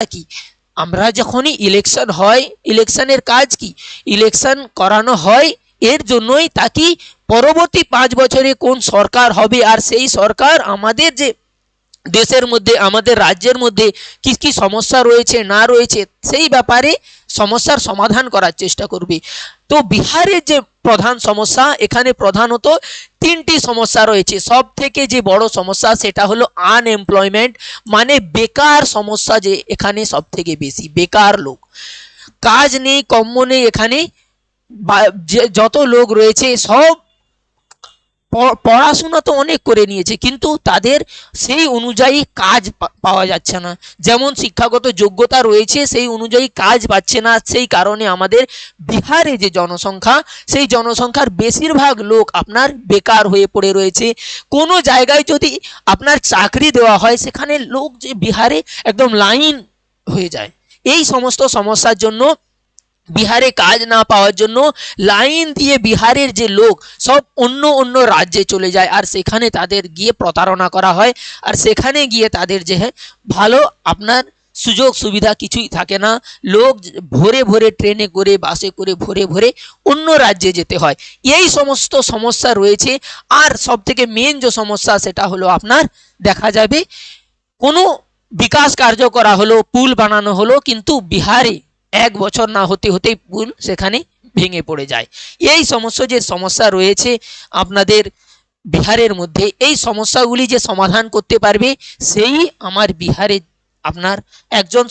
কি আমরা যখনই ইলেকশন হয়, ইলেকশনের কাজ কি, ইলেকশন করানো হয় এর জন্যই, তাকি পরবর্তী 5 বছরে কোন সরকার হবে আর সেই সরকার আমাদের যে দেশের মধ্যে, আমাদের রাজ্যের মধ্যে কি কি সমস্যা রয়েছে না রয়েছে সেই ব্যাপারে সমস্যার সমাধান করার চেষ্টা করবে। তো বিহারের যে প্রধান সমস্যা, এখানে প্রধানত 3টি সমস্যা রয়েছে। সব থেকে যে বড় সমস্যা সেটা হলো আনএমপ্লয়মেন্ট, মানে বেকার সমস্যা, যে এখানে সব থেকে বেশি বেকার লোক, কাজ নেই, কর্ম নেই এখানে। যত লোক রয়েছে সব পড়াশোনা তো অনেক করে নিয়েছে, কিন্তু তাদের সেই অনুযায়ী কাজ পাওয়া যাচ্ছে না। যেমন শিক্ষাগত যোগ্যতা রয়েছে সেই অনুযায়ী কাজ পাচ্ছে না। সেই কারণে আমাদের বিহারে যে জনসংখ্যা, সেই জনসংখ্যার বেশিরভাগ লোক আপনার বেকার হয়ে পড়ে রয়েছে। কোনো জায়গায় যদি আপনার চাকরি দেওয়া হয়, সেখানে লোক যে বিহারে একদম লাইন হয়ে যায়। এই সমস্ত সমস্যার জন্য, বিহারে কাজ না পাওয়ার জন্য লাইন দিয়ে বিহারের যে লোক সব অন্য অন্য রাজ্যে চলে যায়, আর সেখানে তাদের গিয়ে প্রতারণা করা হয়, আর সেখানে গিয়ে তাদের যে ভালো আপনার সুযোগ সুবিধা কিছুই থাকে না। লোক ভোরে ভোরে ট্রেনে করে, বাসে করে ভোরে ভোরে অন্য রাজ্যে যেতে হয়। এই সমস্ত সমস্যা রয়েছে। আর সব থেকে মেন যে সমস্যা সেটা হলো আপনার দেখা যাবে কোনো বিকাশ কার্য করা হলো, পুল বানানো হলো, কিন্তু বিহারে 1 বছর না হতে হতেই পুল সেখানে ভেঙে পড়ে যায়। এই সমস্ত যে সমস্যা রয়েছে আপনাদের বিহারের মধ্যে, এই সমস্যাগুলি যে সমাধান করতে পারবে সেই আমার বিহারে আপনার একজন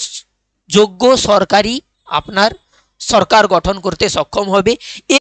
যোগ্য সরকারি আপনার সরকার গঠন করতে সক্ষম হবে।